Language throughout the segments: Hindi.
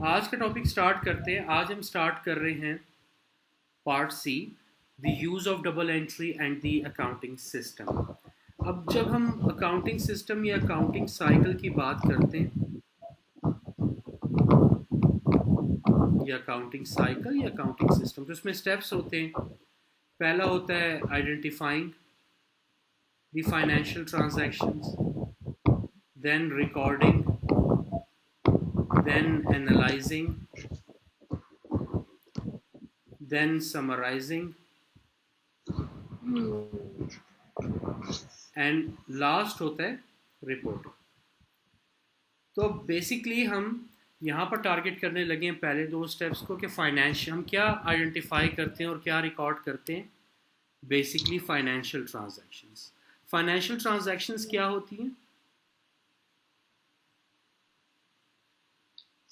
आज का टॉपिक स्टार्ट करते हैं। आज हम स्टार्ट कर रहे हैं part C, the use of double entry and the accounting system. अब जब हम अकाउंटिंग सिस्टम या अकाउंटिंग साइकिल की बात करते हैं, या अकाउंटिंग साइकिल या अकाउंटिंग सिस्टम, तो उसमें स्टेप्स होते हैं। पहला होता है identifying the financial transactions, then recording, then analyzing, then summarizing, and last होता है रिपोर्टिंग। तो बेसिकली हम यहाँ पर टारगेट करने लगे हैं पहले दो स्टेप्स को कि फाइनेंशियल हम क्या आइडेंटिफाई करते हैं और क्या रिकॉर्ड करते हैं। Basically financial transactions. Financial transactions क्या होती हैं?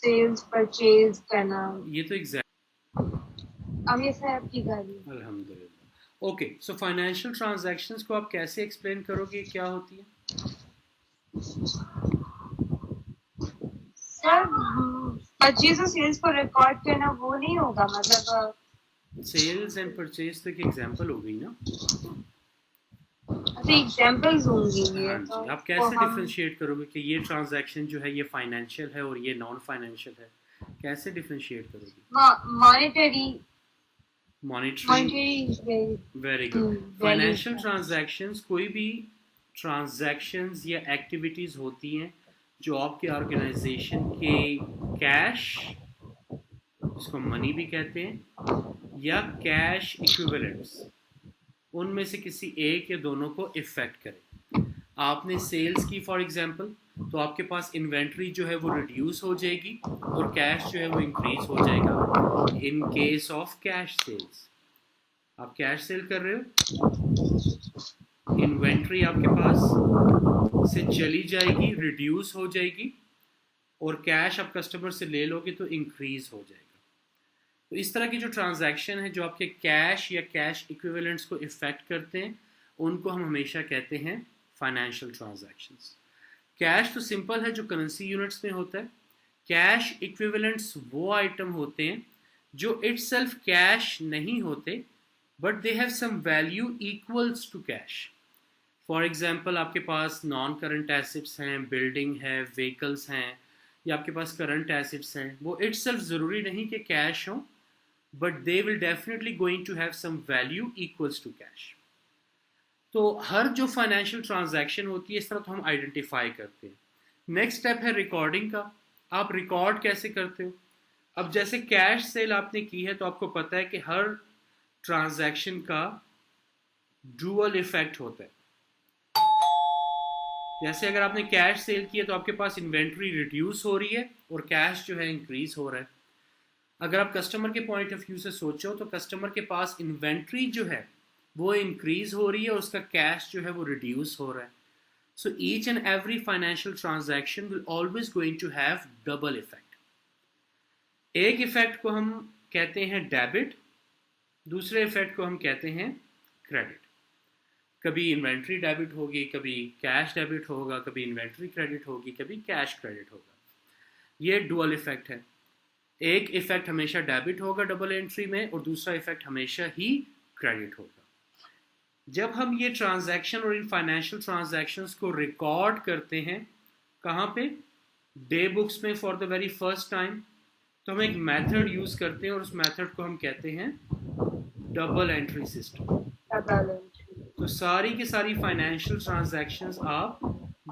सेल्स परचेज करना। ये तो एग्जैक्ट अमीर साहब की गाड़ी। अल्हम्दुलिल्लाह। ओके, सो फाइनेंशियल ट्रांजैक्शंस को आप कैसे एक्सप्लेन करोगे, क्या होती है? सर परचेज और सेल्स को रिकॉर्ड करना वो नहीं होगा, मतलब सेल्स एंड परचेज तो एक एग्जांपल हो गई ना। अच्छा एग्जांपल्स होंगी ये। हाँ जी, आप कैसे डिफरेंशिएट करोगे कि ये ट्रांजैक्शन जो है ये फाइनेंशियल है और ये नॉन फाइनेंशियल है? कैसे डिफरेंशिएट करोगे? Monetary very good. Financial transactions कोई भी ट्रांजैक्शंस या एक्टिविटीज होती हैं जो आपके ऑर्गेनाइजेशन के कैश, इसको मनी भी कहते हैं, या कैश इक्विवेलेंट्स, उनमें से किसी एक या दोनों को इफेक्ट करें। आपने सेल्स की फॉर एग्जांपल, तो आपके पास इन्वेंट्री जो है वो रिड्यूस हो जाएगी और कैश जो है वो इंक्रीज हो जाएगा। In case of cash sales, आप कैश सेल कर रहे हो, इन्वेंट्री आपके पास से चली जाएगी, रिड्यूस हो जाएगी, और कैश आप कस्टमर से ले लोगे तो इंक्रीज हो जाएगा। तो इस तरह की जो ट्रांजैक्शन है जो आपके कैश या कैश इक्विवेलेंट्स को इफेक्ट करते हैं, उनको हम हमेशा कहते हैं फाइनेंशियल ट्रांजैक्शंस। कैश तो सिंपल है, जो करेंसी यूनिट्स में होता है। कैश इक्विवेलेंट्स वो आइटम होते हैं जो इटसेल्फ कैश नहीं होते, but they have some value equals to cash. For example, आपके पास नॉन करंट एसेट्स हैं, बिल्डिंग है, व्हीकल्स हैं, या आपके पास करंट एसेट्स हैं, वो इटसेल्फ ज़रूरी नहीं कि कैश हो, but they will definitely going to have some value equals to cash. तो हर जो फाइनेंशियल ट्रांजैक्शन होती है इस तरह तो हम आइडेंटिफाई करते हैं। नेक्स्ट स्टेप है रिकॉर्डिंग का। आप रिकॉर्ड कैसे करते हो? अब जैसे कैश सेल आपने की है तो आपको पता है कि हर ट्रांजैक्शन का ड्यूअल इफेक्ट होता है। जैसे अगर आपने कैश सेल की है तो आपके पास इन्वेंट्री रिड्यूस हो रही है और कैश जो है इंक्रीज हो रहा है। अगर आप कस्टमर के पॉइंट ऑफ व्यू से सोचो तो कस्टमर के पास इन्वेंट्री जो है वो इंक्रीज हो रही है और उसका कैश जो है वो रिड्यूस हो रहा है। So each and every financial transaction will always going to have double effect. एक इफेक्ट को हम कहते हैं डेबिट, दूसरे इफेक्ट को हम कहते हैं क्रेडिट। कभी इन्वेंट्री डेबिट होगी, कभी कैश डेबिट होगा, कभी इन्वेंट्री क्रेडिट होगी, कभी कैश क्रेडिट होगा। ये डुअल इफेक्ट है। एक इफेक्ट हमेशा डेबिट होगा डबल एंट्री में और दूसरा इफेक्ट हमेशा ही क्रेडिट होगा। जब हम ये ट्रांजैक्शन और इन फाइनेंशियल ट्रांजैक्शंस को रिकॉर्ड करते हैं, कहाँ पे? डे बुक्स में for the very first time, तो हम एक मेथड यूज करते हैं और उस मेथड को हम कहते हैं डबल एंट्री सिस्टम। तो सारी की सारी फाइनेंशियल ट्रांजैक्शंस आप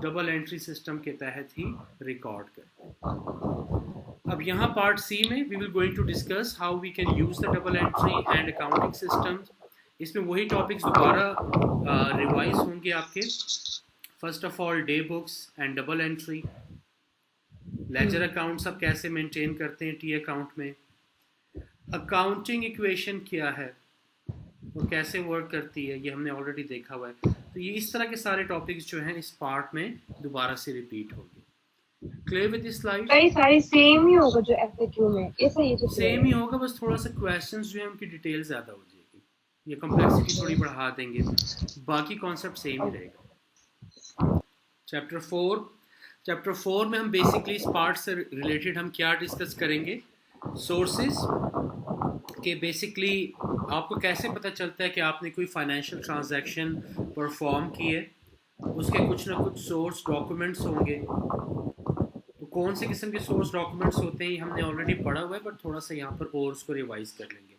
डबल एंट्री सिस्टम के तहत ही रिकॉर्ड करते हैं। अब यहाँ पार्ट सी में we will going to discuss how we can use the double entry and accounting systems. इसमें वही टॉपिक्स दोबारा रिवाइज होंगे आपके। First of all day books and double entry, ledger accounts आप कैसे मेंटेन करते हैं टी अकाउंट में, अकाउंटिंग इक्वेशन क्या है वो कैसे वर्क करती है ये हमने ऑलरेडी देखा हुआ है। तो ये इस तरह के सारे टॉपिक्स जो हैं इस पार्ट में दोबारा से रिपीट होंगे। Clear with this slide? कई सारी सेम ही होगा जो एफएक्यू में, ऐसा ये जो सेम ही होगा, बस थोड़ा सा क्वेश्चंस जो है उनकी डिटेल ज़्यादा हो जाएगी, ये कॉम्प्लेक्सिटी थोड़ी बढ़ा देंगे, बाकी कॉन्सेप्ट सेम ही रहेगा। चैप्टर चैप्टर 4 में हम बेसिकली इस पार्ट से रिलेटेड हम क्या डिस्कस करेंगे, सोर्सेज के बेसिकली आपको कैसे पता चलता है कि आपने कोई फाइनेंशियल ट्रांजैक्शन परफॉर्म की है, उसके कुछ ना कुछ सोर्स डॉक्यूमेंट्स होंगे। तो कौन से किस्म के सोर्स डॉक्यूमेंट्स होते हैं ये हमने ऑलरेडी पढ़ा हुआ है, बट थोड़ा सा यहाँ पर और उसको रिवाइज कर लेंगे।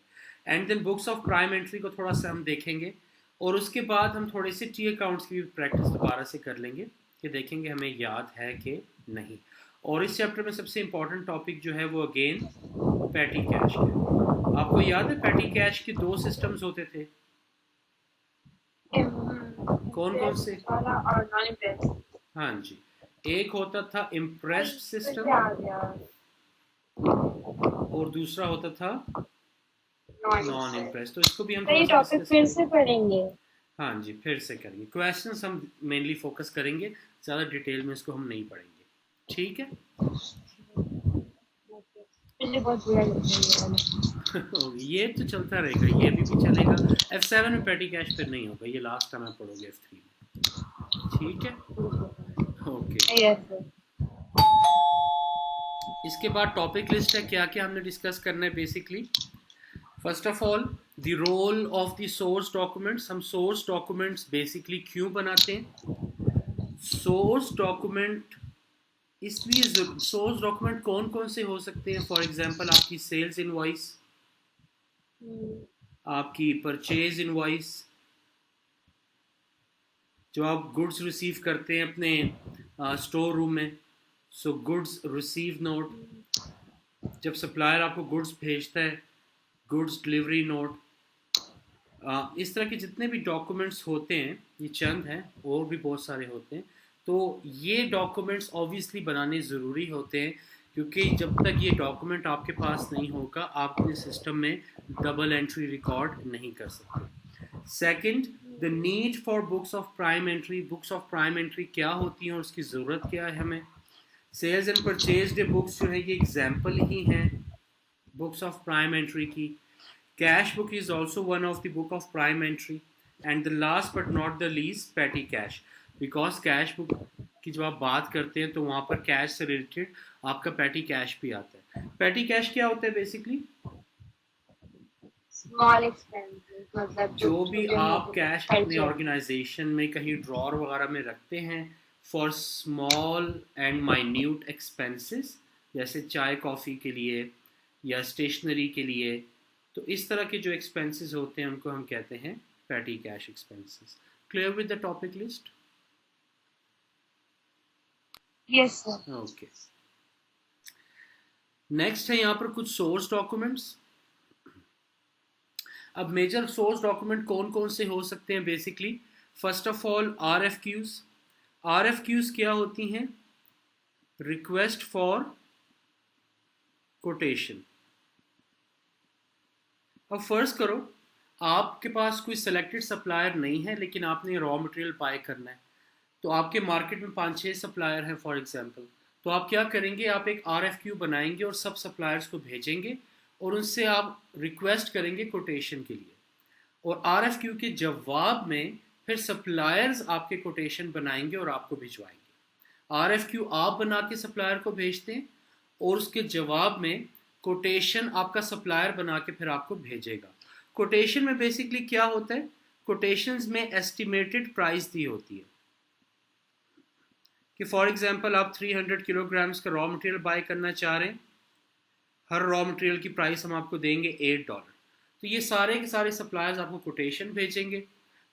And then books of prime entry को थोड़ा सा हम देखेंगे, और उसके बाद हम थोड़े से टी अकाउंट्स की भी प्रैक्टिस दोबारा से कर लेंगे कि देखेंगे हमें याद है कि नहीं। और इस चैप्टर में सबसे इम्पॉर्टेंट टॉपिक जो है वो अगेन पैटी कैश है। आपको याद है पैटी कैश के 2 सिस्टम्स होते थे, कौन कौन से? हाँ जी, एक होता था इम्प्रेस्ड सिस्टम और दूसरा होता था नॉन इम्प्रेस्ड। तो इसको भी हम टॉपिक फिर से पढ़ेंगे। हाँ जी, फिर से करेंगे। क्वेश्चंस हम मेनली फोकस करेंगे, ज़्यादा डिटेल में इसको हम नहीं पढ़ेंगे, ठीक है? बहुत बुरा ये तो चलता रहेगा, ये भी चलेगा। F7 में पेटी कैश फिर नहीं होगा, ये लास्ट टाइम आप पढ़ोगे F3 में, ठीक है? ओके। इसके बाद टॉपिक लिस्ट है, क्या क्या हमने डिस्कस करना है basically. First of all the role of the source documents. हम सोर्स डॉक्यूमेंट्स बेसिकली क्यों बनाते हैं? सोर्स डॉक्यूमेंट इसलिए, सोर्स डॉक्यूमेंट कौन कौन से हो सकते हैं? फॉर एग्जांपल आपकी सेल्स इनवॉइस, आपकी परचेज इनवॉइस, जो आप गुड्स रिसीव करते हैं अपने स्टोर रूम में, सो गुड्स रिसीव नोट। जब सप्लायर आपको गुड्स भेजता है, गुड्स डिलीवरी नोट। इस तरह के जितने भी डॉक्यूमेंट्स होते हैं, ये चंद हैं, और भी बहुत सारे होते हैं। तो ये डॉक्यूमेंट्स ऑब्वियसली बनाने ज़रूरी होते हैं, क्योंकि जब तक ये डॉक्यूमेंट आपके पास नहीं होगा आप अपने सिस्टम में डबल एंट्री रिकॉर्ड नहीं कर सकते। Second, the need for books of prime entry. Books of prime entry क्या होती हैं और उसकी ज़रूरत क्या है हमें? Sales and purchase day books जो है ये एग्जाम्पल ही हैं बुक्स ऑफ प्राइम एंट्री की। Cash book is also one of the book of prime entry. And the last but not the least, petty cash. Because cash book की जब आप बात करते हैं तो वहाँ पर कैश से रिलेटेड आपका पेटी कैश भी आता है। पेटी कैश क्या होता है बेसिकली? स्मॉल एक्सपेंसेस, मतलब जो भी आप कैश अपने ऑर्गेनाइजेशन में कहीं ड्रॉर वगैरह में रखते हैं for small and minute expenses, जैसे चाय कॉफ़ी के लिए या स्टेशनरी के लिए, तो इस तरह के जो एक्सपेंसेस होते हैं उनको हम कहते हैं पेटी cash expenses. Clear with the topic list? Yes sir. Okay, next है यहाँ पर कुछ सोर्स डॉक्यूमेंट्स। अब मेजर सोर्स डॉक्यूमेंट कौन कौन से हो सकते हैं basically? First of all RFQs। RFQs क्या होती हैं? Request for quotation. अब फर्ज करो आपके पास कोई सेलेक्टेड सप्लायर नहीं है, लेकिन आपने रॉ मटेरियल बाय करना है, तो आपके मार्केट में 5-6 सप्लायर हैं फॉर एग्जांपल। तो आप क्या करेंगे, आप एक RFQ बनाएंगे और सब सप्लायर्स को भेजेंगे और उनसे आप रिक्वेस्ट करेंगे कोटेशन के लिए, और RFQ के जवाब में फिर सप्लायर्स आपके कोटेशन बनाएंगे और आपको भिजवाएंगे। RFQ आप बना के सप्लायर को भेजते हैं और उसके जवाब में कोटेशन आपका सप्लायर बना के फिर आपको भेजेगा। कोटेशन में बेसिकली क्या होता है? कोटेशंस में एस्टिमेटेड प्राइस दी होती है कि फॉर एग्जांपल आप 300 किलोग्राम्स का रॉ मटेरियल बाय करना चाह रहे हैं, हर रॉ मटेरियल की प्राइस हम आपको देंगे $8। तो ये सारे के सारे सप्लायर्स आपको कोटेशन भेजेंगे,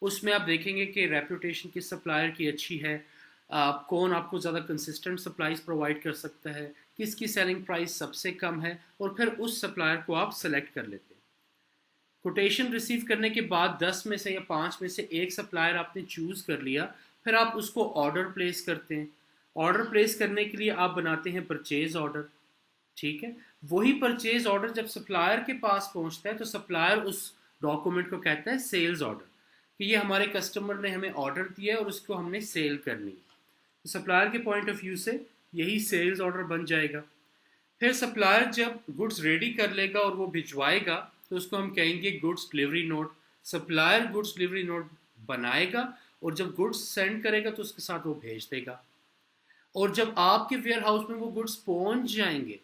उसमें आप देखेंगे कि रेपुटेशन किस सप्लायर की अच्छी है, कौन आपको ज़्यादा कंसिस्टेंट सप्लाईज प्रोवाइड कर सकता है, किसकी सेलिंग प्राइस सबसे कम है, और फिर उस सप्लायर को आप सेलेक्ट कर लेते हैं। कोटेशन रिसीव करने के बाद 10 में से या 5 में से एक सप्लायर आपने चूज़ कर लिया, फिर आप उसको ऑर्डर प्लेस करते हैं। ऑर्डर प्लेस करने के लिए आप बनाते हैं परचेज ऑर्डर, ठीक है? वही परचेज ऑर्डर जब सप्लायर के पास पहुंचता है तो सप्लायर उस डॉक्यूमेंट को कहता है सेल्स ऑर्डर, कि ये हमारे कस्टमर ने हमें ऑर्डर दिया है और उसको हमने सेल करनी है। तो सप्लायर के पॉइंट ऑफ व्यू से यही सेल्स ऑर्डर बन जाएगा। फिर सप्लायर जब गुड्स रेडी कर लेगा और वो भिजवाएगा तो उसको हम कहेंगे goods delivery note. Supplier goods delivery note बनाएगा और जब गुड्स सेंड करेगा तो उसके साथ वो भेज देगा। और जब आपके वेयर हाउस में वो गुड्स पहुंच जाएंगे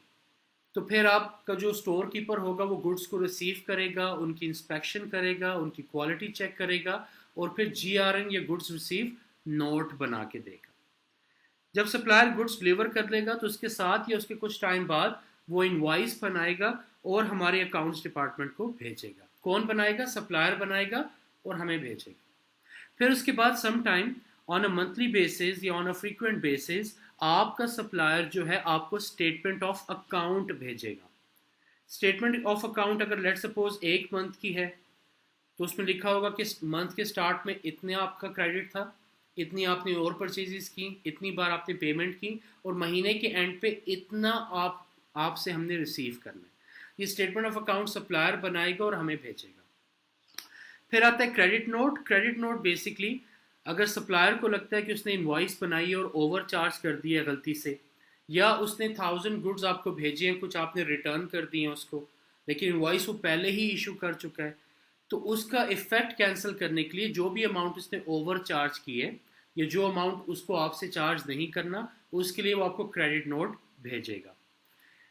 तो फिर आपका जो स्टोर कीपर होगा वो गुड्स को रिसीव करेगा, उनकी इंस्पेक्शन करेगा, उनकी क्वालिटी चेक करेगा और फिर GRN या गुड्स रिसीव नोट बना के देगा। जब सप्लायर गुड्स डिलीवर कर लेगा तो उसके साथ या उसके कुछ टाइम बाद वो इनवॉइस बनाएगा और हमारे अकाउंट्स डिपार्टमेंट को भेजेगा। कौन बनाएगा? सप्लायर बनाएगा और हमें भेजेगा। फिर उसके बाद some time on a monthly basis या ऑन अ फ्रीक्वेंट बेसिस आपका सप्लायर जो है आपको स्टेटमेंट ऑफ अकाउंट भेजेगा। स्टेटमेंट ऑफ अकाउंट अगर लेट सपोज 1 मंथ की है तो उसमें लिखा होगा कि मंथ के स्टार्ट में इतने आपका क्रेडिट था, इतनी आपने और परचेजेस की, इतनी बार आपने पेमेंट की और महीने के एंड पे इतना आपसे हमने रिसीव करना है। ये स्टेटमेंट ऑफ अकाउंट सप्लायर बनाएगा और हमें भेजेगा। फिर आता है credit note. Credit note basically अगर सप्लायर को लगता है कि उसने इनवॉइस बनाई है और ओवर चार्ज कर दिया है गलती से, या उसने 1000 गुड्स आपको भेजे हैं, कुछ आपने रिटर्न कर दिए हैं उसको, लेकिन इनवॉइस वो पहले ही इशू कर चुका है, तो उसका इफेक्ट कैंसिल करने के लिए जो भी अमाउंट उसने ओवर चार्ज की है या जो अमाउंट उसको आपसे चार्ज नहीं करना, उसके लिए वो आपको क्रेडिट नोट भेजेगा।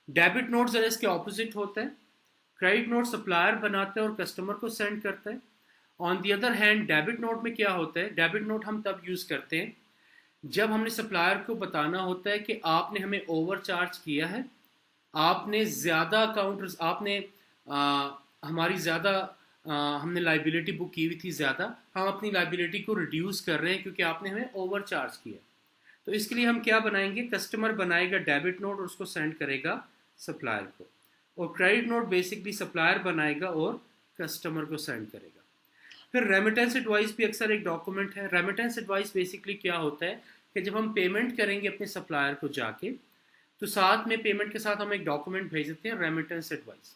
डेबिट नोट जरा इसके ऑपोजिट होता है। क्रेडिट नोट सप्लायर बनाता है और कस्टमर को सेंड करता है। On the other hand debit note में क्या होता है? डेबिट नोट हम तब यूज़ करते हैं जब हमने सप्लायर को बताना होता है कि आपने हमें ओवर चार्ज किया है, आपने ज़्यादा अकाउंट, आपने हमारी ज़्यादा हमने लाइबिलिटी बुक की हुई थी ज़्यादा, हम अपनी लाइबिलिटी को रिड्यूस कर रहे हैं क्योंकि आपने हमें ओवर चार्ज किया। तो इसके लिए हम क्या बनाएंगे? कस्टमर बनाएगा डेबिट नोट और उसको सेंड करेगा सप्लायर को, और क्रेडिट नोट बेसिकली सप्लायर बनाएगा और कस्टमर को सेंड करेगा। फिर रेमिटेंस एडवाइस भी अक्सर एक डॉक्यूमेंट है। रेमिटेंस एडवाइस बेसिकली क्या होता है कि जब हम पेमेंट करेंगे अपने सप्लायर को जाके, तो साथ में पेमेंट के साथ हम एक डॉक्यूमेंट भेज देते हैं, रेमिटेंस एडवाइस।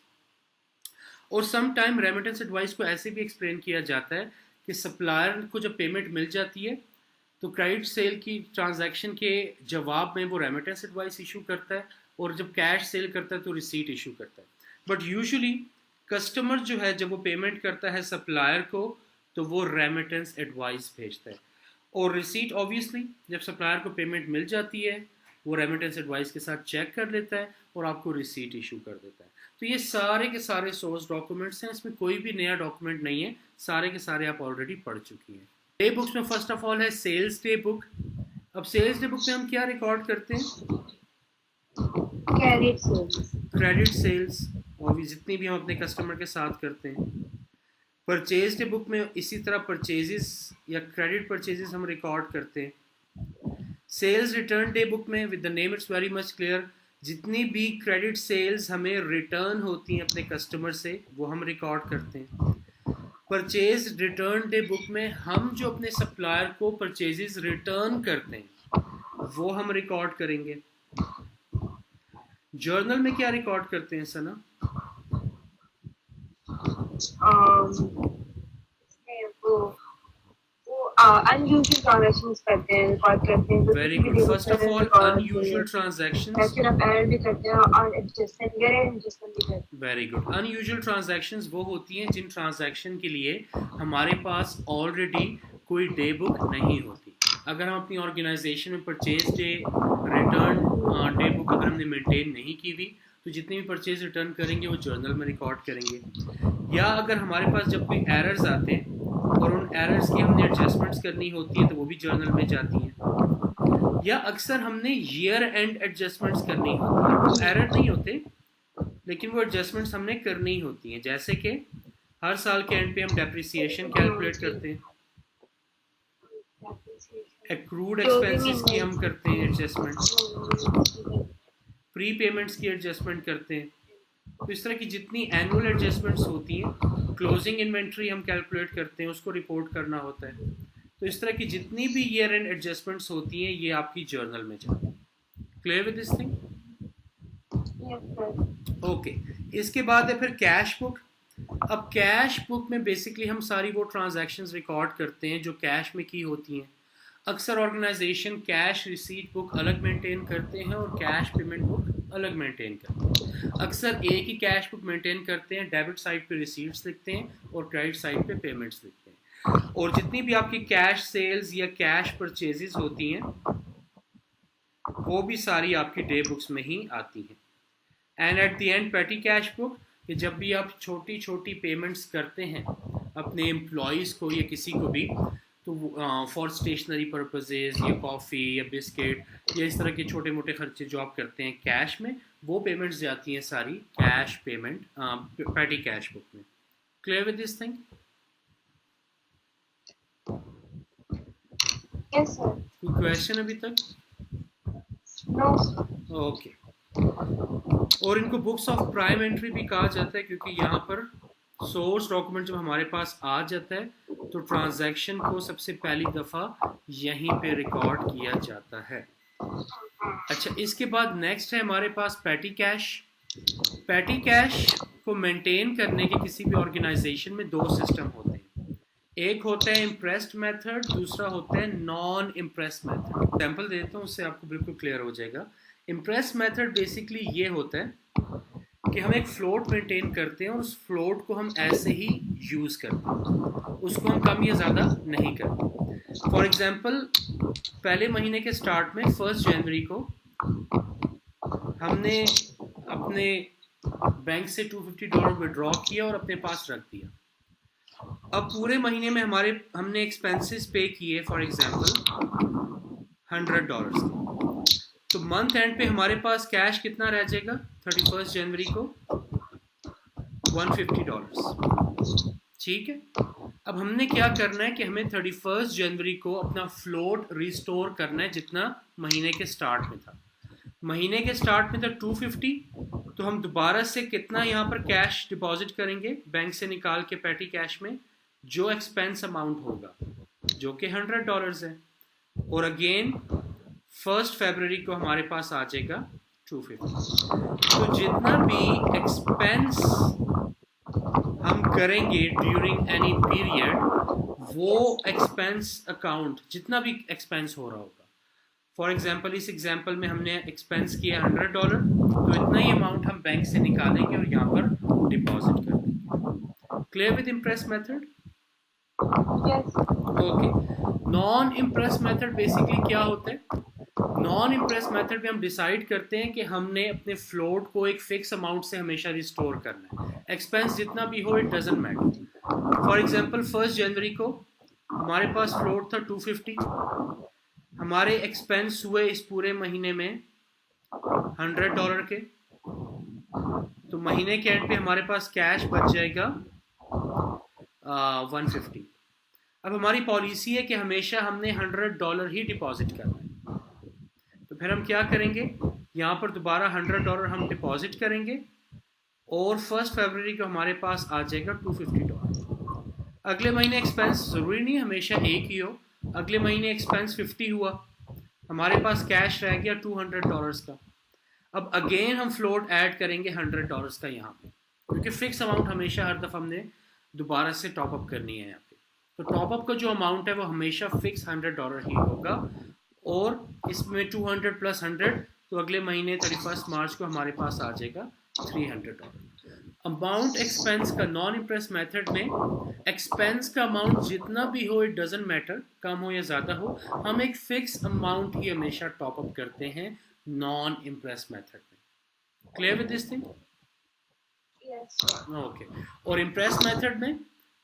और सम टाइम रेमिटेंस एडवाइस को ऐसे भी एक्सप्लेन किया जाता है कि सप्लायर को जब पेमेंट मिल जाती है तो क्रेडिट सेल की ट्रांजैक्शन के जवाब में वो रेमिटेंस एडवाइस इशू करता है, और जब कैश सेल करता है तो रिसीट इशू करता है। बट यूजुअली कस्टमर जो है जब वो पेमेंट करता है सप्लायर को तो वो रेमिटेंस एडवाइस भेजता है, और रिसीट ऑब्वियसली जब सप्लायर को पेमेंट मिल जाती है वो रेमिटेंस एडवाइस के साथ चेक कर लेता है और आपको रिसीट इशू कर देता है। तो ये सारे के सारे सोर्स डॉक्यूमेंट्स हैं, इसमें कोई भी नया डॉक्यूमेंट नहीं है, सारे के सारे आप ऑलरेडी पढ़ चुकी हैं। डे बुक्स में फर्स्ट ऑफ ऑल है सेल्स डे बुक। अब सेल्स डे बुक में हम क्या रिकॉर्ड करते हैं? क्रेडिट सेल्स और जितनी भी हम अपने कस्टमर के साथ करते हैं। परचेज डे बुक में इसी तरह परचेजेस या क्रेडिट परचेजेस हम रिकॉर्ड करते हैं। सेल्स रिटर्न डे बुक में with the name it's very much clear, जितनी भी क्रेडिट सेल्स हमें रिटर्न होती हैं अपने कस्टमर से वो हम रिकॉर्ड करते हैं। परचेज रिटर्न डे बुक में हम जो अपने सप्लायर को परचेजेस रिटर्न करते हैं वो हम रिकॉर्ड करेंगे। जर्नल में क्या रिकॉर्ड करते हैं सना? unusual transactions करते हैं, रिकॉर्ड करते हैं। Very good. First of all unusual transactions, actually आप एरर भी करते हैं और एडजस्टमेंट भी करते हैं। Very good. अनयूजुअल ट्रांजैक्शंस वो होती हैं जिन ट्रांजैक्शन के लिए हमारे पास ऑलरेडी कोई डे बुक नहीं होती। अगर हम अपनी ऑर्गेनाइजेशन में purchase day return day book अगर हमने मेंटेन नहीं की हुई तो जितने भी परचेज रिटर्न करेंगे वो जर्नल में रिकॉर्ड करेंगे। या अगर हमारे पास जब कोई एरर्स आते हैं और उन एरर्स की हमने एडजस्टमेंट्स करनी होती है तो वो भी जर्नल में जाती हैं। या अक्सर हमने ईयर एंड एडजस्टमेंट्स करनी होती है, वो एरर नहीं होते लेकिन वो एडजस्टमेंट्स हमने करनी होती हैं। जैसे कि हर साल के एंड पे हम डेप्रिसिएशन कैलकुलेट करते हैं, एक्रूड एक्सपेंसेस की हम करते हैं एडजस्टमेंट, प्री पेमेंट्स की एडजस्टमेंट करते हैं। तो इस तरह की जितनी एनुअल एडजस्टमेंट्स होती हैं, क्लोजिंग इन्वेंट्री हम कैलकुलेट करते हैं, उसको रिपोर्ट करना होता है। तो इस तरह की जितनी भी ईयर एंड एडजस्टमेंट्स होती हैं ये आपकी जर्नल में जाती है। Clear with this thing? Okay. इसके बाद है फिर कैश बुक। अब कैश बुक में बेसिकली हम सारी वो ट्रांजैक्शंस रिकॉर्ड करते हैं जो कैश में की होती हैं। अक्सर ऑर्गेनाइजेशन कैश रिसीट बुक अलग मेंटेन करते हैं और कैश पेमेंट बुक अलग मेंटेन करते हैं। अक्सर एक ही कैश बुक मेंटेन करते हैं, डेबिट साइड पे रिसीट्स लिखते हैं और क्रेडिट साइड पे पेमेंट्स लिखते हैं। और जितनी भी आपकी कैश सेल्स या कैश परचेजेस होती हैं वो भी सारी आपकी डे बुक्स में ही आती हैं। एंड एट द एंड पेटी कैश बुक, कि जब भी आप छोटी छोटी पेमेंट्स करते हैं अपने एम्प्लॉयज़ को या किसी को भी, तो फॉर स्टेशनरी पर्पजेज़ या कॉफ़ी या बिस्किट या इस तरह के छोटे मोटे खर्चे जो आप करते हैं कैश में, वो पेमेंट्स जाती हैं सारी cash payment petty cash book में। Clear with this thing? Yes sir. कोई क्वेश्चन अभी तक? नो। ओके। और इनको बुक्स ऑफ प्राइम एंट्री भी कहा जाता है, क्योंकि यहाँ पर सोर्स डॉक्यूमेंट जब हमारे पास आ जाता है तो ट्रांजैक्शन को सबसे पहली दफ़ा यहीं पे रिकॉर्ड किया जाता है। अच्छा, इसके बाद नेक्स्ट है हमारे पास पेटी कैश। पेटी कैश को मेंटेन करने के किसी भी ऑर्गेनाइजेशन में दो सिस्टम होते हैं। एक होता है इम्प्रेस्ड मेथड, दूसरा होता है नॉन इम्प्रेस्ड मेथड। एग्जाम्पल देता हूँ, उससे आपको बिल्कुल क्लियर हो जाएगा। इम्प्रेस्ड मेथड बेसिकली ये होता है कि हम एक फ्लोट मेंटेन करते हैं और उस फ्लोट को हम ऐसे ही यूज़ करते हैं, उसको हम कम या ज़्यादा नहीं करते। फॉर एग्जांपल, पहले महीने के स्टार्ट में 1 जनवरी को हमने अपने बैंक से $250 विड्रॉ किया और अपने पास रख दिया। अब पूरे महीने में हमने एक्सपेंसेस पे किए फॉर एग्जांपल $100 के, तो मंथ एंड पे हमारे पास कैश कितना रह जाएगा 31 जनवरी को? $150। ठीक है। अब हमने क्या करना है कि हमें 31 जनवरी को अपना फ्लोट रिस्टोर करना है जितना महीने के स्टार्ट में था। महीने के स्टार्ट में था 250, तो हम दोबारा से कितना यहाँ पर कैश डिपॉजिट करेंगे बैंक से निकाल के पेटी कैश में, जो एक्सपेंस अमाउंट होगा, जो कि $100 है। और अगेन 1 फरवरी को हमारे पास आ जाएगा 250। तो जितना भी एक्सपेंस हम करेंगे ड्यूरिंग एनी पीरियड, वो एक्सपेंस अकाउंट जितना भी एक्सपेंस हो रहा होगा, फॉर एग्जांपल इस एग्जांपल में हमने एक्सपेंस किया $100, तो इतना ही अमाउंट हम बैंक से निकालेंगे और यहाँ पर डिपॉजिट कर देंगे। Clear with impress method? Okay. Non impress method basically क्या होता है? नॉन इम्प्रेस मेथड में हम डिसाइड करते हैं कि हमने अपने फ्लोट को एक फिक्स अमाउंट से हमेशा रिस्टोर करना है। एक्सपेंस जितना भी हो, it doesn't matter. For example 1 जनवरी को हमारे पास फ्लोट था 250, हमारे एक्सपेंस हुए इस पूरे महीने में $100 के, तो महीने के एंड पे हमारे पास कैश बच जाएगा 150। अब हमारी पॉलिसी है कि हमेशा हमने $100 ही डिपॉजिट करना है, तो फिर हम क्या करेंगे, यहाँ पर दोबारा $100 हम डिपॉजिट करेंगे और 1 फरवरी को हमारे पास आ जाएगा $250। अगले महीने एक्सपेंस ज़रूरी नहीं हमेशा एक ही हो, अगले महीने एक्सपेंस 50 हुआ, हमारे पास कैश रह गया $200 का। अब अगेन हम फ्लोट ऐड करेंगे $100 का यहाँ पे, क्योंकि फिक्स अमाउंट हमेशा हर दफ़ा हमने दोबारा से टॉप अप करनी है यहाँ पे। तो टॉप अप का जो अमाउंट है वो हमेशा फिक्स $100 ही होगा, और इसमें 200 प्लस 100, तो अगले महीने 31 मार्च को हमारे पास आ जाएगा $300। अमाउंट एक्सपेंस का नॉन इम्प्रेस मेथड में एक्सपेंस का अमाउंट जितना भी हो, इट डजंट मैटर, कम हो या ज़्यादा हो, हम एक फिक्स अमाउंट ही हमेशा टॉप अप करते हैं नॉन इम्प्रेस मेथड में। Clear with this thing? Okay. और इम्प्रेस मेथड में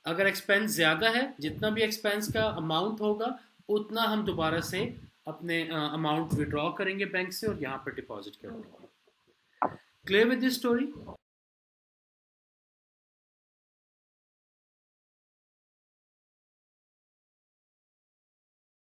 अगर एक्सपेंस ज़्यादा है, जितना भी एक्सपेंस का अमाउंट होगा उतना हम दोबारा से अपने अमाउंट विड्रॉ करेंगे बैंक से और यहाँ पर डिपॉजिट कर देंगे। Clear with this story?